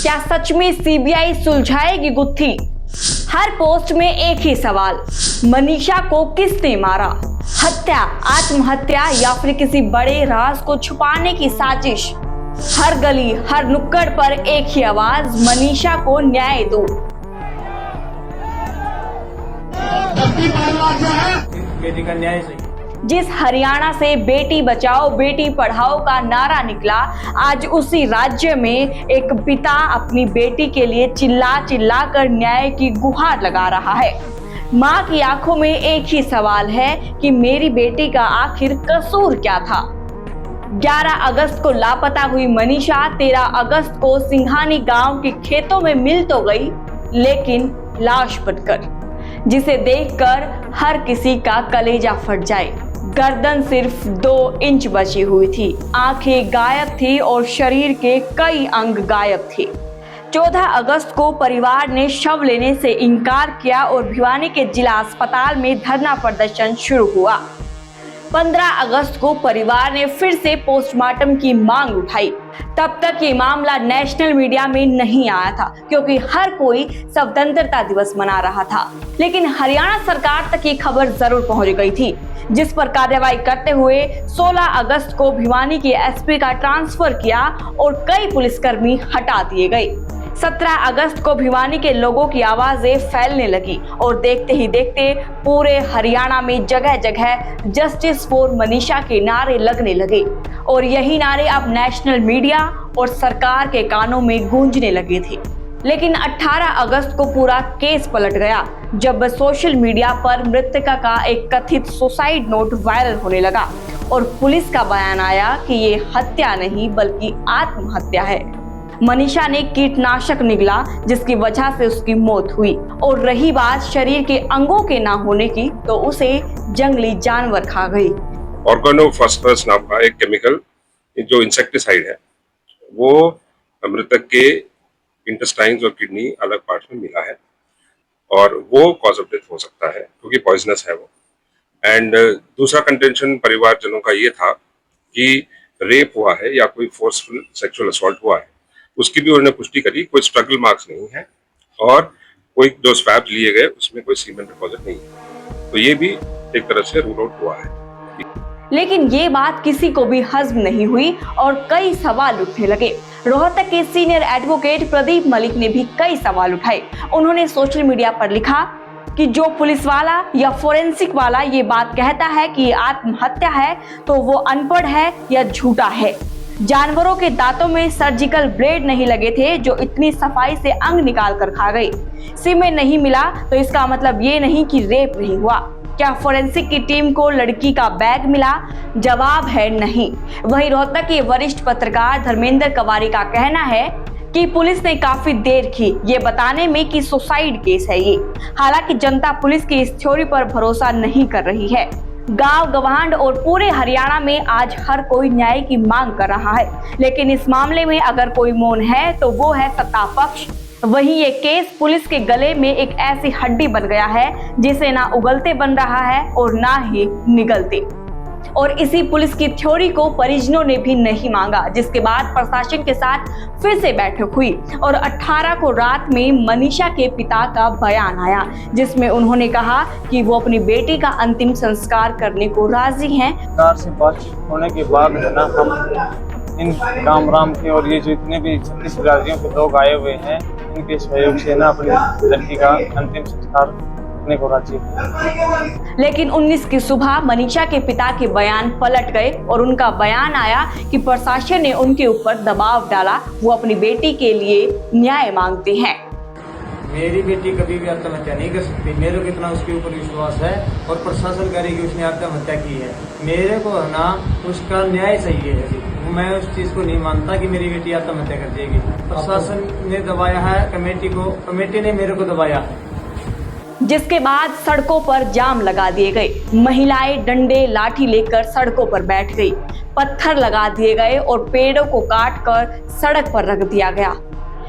क्या सच में सीबीआई सुलझाएगी गुत्थी? हर पोस्ट में एक ही सवाल, मनीषा को किसने मारा? हत्या, आत्महत्या या फिर किसी बड़े राज को छुपाने की साजिश? हर गली, हर नुक्कड़ पर एक ही आवाज, मनीषा को न्याय दो। बेटी का न्याय चाहिए। जिस हरियाणा से बेटी बचाओ बेटी पढ़ाओ का नारा निकला, आज उसी राज्य में एक पिता अपनी बेटी के लिए चिल्ला चिल्ला कर न्याय की गुहार लगा रहा है। मां की आंखों में एक ही सवाल है कि मेरी बेटी का आखिर कसूर क्या था? 11 अगस्त को लापता हुई मनीषा 13 अगस्त को सिंघानी गांव के खेतों में मिल तो गई, लेकिन लाश बनकर, जिसे देखकर हर किसी का कलेजा फट जाए। गर्दन सिर्फ 2 इंच बची हुई थी, आंखें गायब थी और शरीर के कई अंग गायब थे। 14 अगस्त को परिवार ने शव लेने से इनकार किया और भिवानी के जिला अस्पताल में धरना प्रदर्शन शुरू हुआ। 15 अगस्त को परिवार ने फिर से पोस्टमार्टम की मांग उठाई। तब तक ये मामला नेशनल मीडिया में नहीं आया था, क्योंकि हर कोई स्वतंत्रता दिवस मना रहा था। लेकिन हरियाणा सरकार तक ये खबर जरूर पहुंच गई थी, जिस पर कार्रवाई करते हुए 16 अगस्त को भिवानी के एसपी का ट्रांसफर किया और कई पुलिसकर्मी हटा दिए गए। 17 अगस्त को भिवानी के लोगों की आवाजें फैलने लगी और देखते ही देखते पूरे हरियाणा में जगह जगह जस्टिस फॉर मनीषा के नारे लगने लगे और यही नारे अब नेशनल मीडिया और सरकार के कानों में गूंजने लगे थे। लेकिन 18 अगस्त को पूरा केस पलट गया, जब सोशल मीडिया पर मृतका का एक कथित सुसाइड नोट वायरल होने लगा और पुलिस का बयान आया कि ये हत्या नहीं बल्कि आत्महत्या है। मनीषा ने कीटनाशक निगला, जिसकी वजह से उसकी मौत हुई। और रही बात शरीर के अंगों के ना होने की, तो उसे जंगली जानवर खा गई। ऑर्गेनोफॉस्फरस नाम का एक केमिकल जो इंसेक्टिसाइड है, वो मृतक के इंटेस्टाइन्स और किडनी अलग पार्ट में मिला है और वो कॉज ऑफ डेथ हो सकता है क्योंकि पॉइजनस है वो। एंड दूसरा कंटेंशन परिवारजनों का ये था कि रेप हुआ है या कोई फोर्सफुल सेक्सुअल असॉल्ट हुआ है, उसकी भी उन्होंने पुष्टि करी। कोई स्ट्रगल मार्क्स नहीं है और कोई जो स्वैब लिए गए उसमें कोई सीमेंट डिपॉजिट नहीं है, तो ये भी एक तरह से रूल आउट हुआ है। लेकिन ये बात किसी को भी हजम नहीं हुई और कई सवाल उठने लगे। रोहतक के सीनियर एडवोकेट प्रदीप मलिक ने भी कई सवाल उठाए। उन्होंने सोशल मीडिया पर लिखा कि जो पुलिस वाला या फोरेंसिक वाला ये बात कहता है कि आत्महत्या है, तो वो अनपढ़ है या झूठा है। जानवरों के दांतों में सर्जिकल ब्लेड नहीं लगे थे जो इतनी सफाई से अंग निकाल कर खा गए। सीमेंट नहीं मिला तो इसका मतलब ये नहीं कि रेप नहीं हुआ। क्या फोरेंसिक की टीम को लड़की का बैग मिला? जवाब है नहीं। वहीं रोहतक के वरिष्ठ पत्रकार धर्मेंद्र कवारी का कहना है कि पुलिस ने काफी देर की ये बताने में कि सुसाइड केस है ये। हालांकि जनता पुलिस की इस थ्योरी पर भरोसा नहीं कर रही है। गांव गवांड और पूरे हरियाणा में आज हर कोई न्याय की मांग कर रहा है, लेकिन इस मामले में अगर कोई मौन है तो वो है सत्ता पक्ष। वहीं ये केस पुलिस के गले में एक ऐसी हड्डी बन गया है जिसे ना उगलते बन रहा है और ना ही निगलते। और इसी पुलिस की थ्योरी को परिजनों ने भी नहीं मांगा, जिसके बाद प्रशासन के साथ फिर से बैठक हुई और 18 को रात में मनीषा के पिता का बयान आया, जिसमें उन्होंने कहा कि वो अपनी बेटी का अंतिम संस्कार करने को राजी हैं। सरकार से बात होने के बाद है ना, हम इन राम के और ये जो इतने भी 36 बिरादरियों के लोग आए हुए हैं, इनके सहयोग से ना अपनी लड़की का अंतिम संस्कार करने को राजी है। लेकिन 19 की सुबह मनीषा के पिता के बयान पलट गए और उनका बयान आया कि प्रशासन ने उनके ऊपर दबाव डाला, वो अपनी बेटी के लिए न्याय मांगते हैं। मेरी बेटी कभी भी आत्महत्या नहीं कर सकती, मेरे को इतना उसके ऊपर विश्वास है और प्रशासन कह रही कि उसने आत्महत्या की है। मेरे को ना उसका न्याय चाहिए है। मैं उस चीज को नहीं मानता कि मेरी बेटी आत्महत्या कर देगी। प्रशासन ने दबाया है कमेटी को, कमेटी ने मेरे को दबाया है। जिसके बाद सड़कों पर जाम लगा दिए गए। महिलाएं डंडे लाठी लेकर सड़कों पर बैठ गई, पत्थर लगा दिए गए और पेड़ों को काटकर सड़क पर रख दिया गया।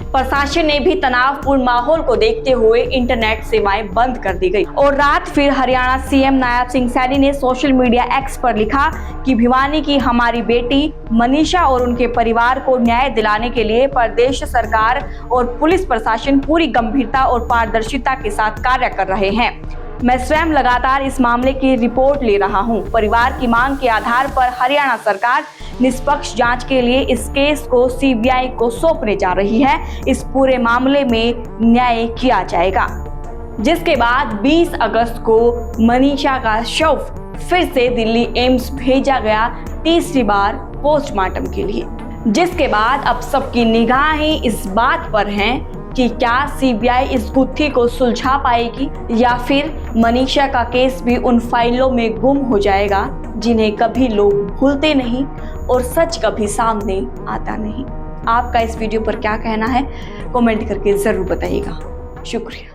प्रशासन ने भी तनावपूर्ण माहौल को देखते हुए इंटरनेट सेवाएं बंद कर दी गई। और रात फिर हरियाणा सीएम नायब सिंह सैनी ने सोशल मीडिया एक्स पर लिखा कि भिवानी की हमारी बेटी मनीषा और उनके परिवार को न्याय दिलाने के लिए प्रदेश सरकार और पुलिस प्रशासन पूरी गंभीरता और पारदर्शिता के साथ कार्य कर रहे हैं। मैं स्वयं लगातार इस मामले की रिपोर्ट ले रहा हूं। परिवार की मांग के आधार पर हरियाणा सरकार निष्पक्ष जांच के लिए इस केस को सीबीआई को सौंपने जा रही है। इस पूरे मामले में न्याय किया जाएगा। जिसके बाद 20 अगस्त को मनीषा का शव फिर से दिल्ली एम्स भेजा गया, तीसरी बार पोस्टमार्टम के लिए। जिसके बाद अब सबकी निगाहें इस बात पर हैं कि क्या सीबीआई इस गुत्थी को सुलझा पाएगी या फिर मनीषा का केस भी उन फाइलों में गुम हो जाएगा जिन्हें कभी लोग भूलते नहीं और सच कभी सामने आता नहीं। आपका इस वीडियो पर क्या कहना है, कमेंट करके जरूर बताइएगा। शुक्रिया।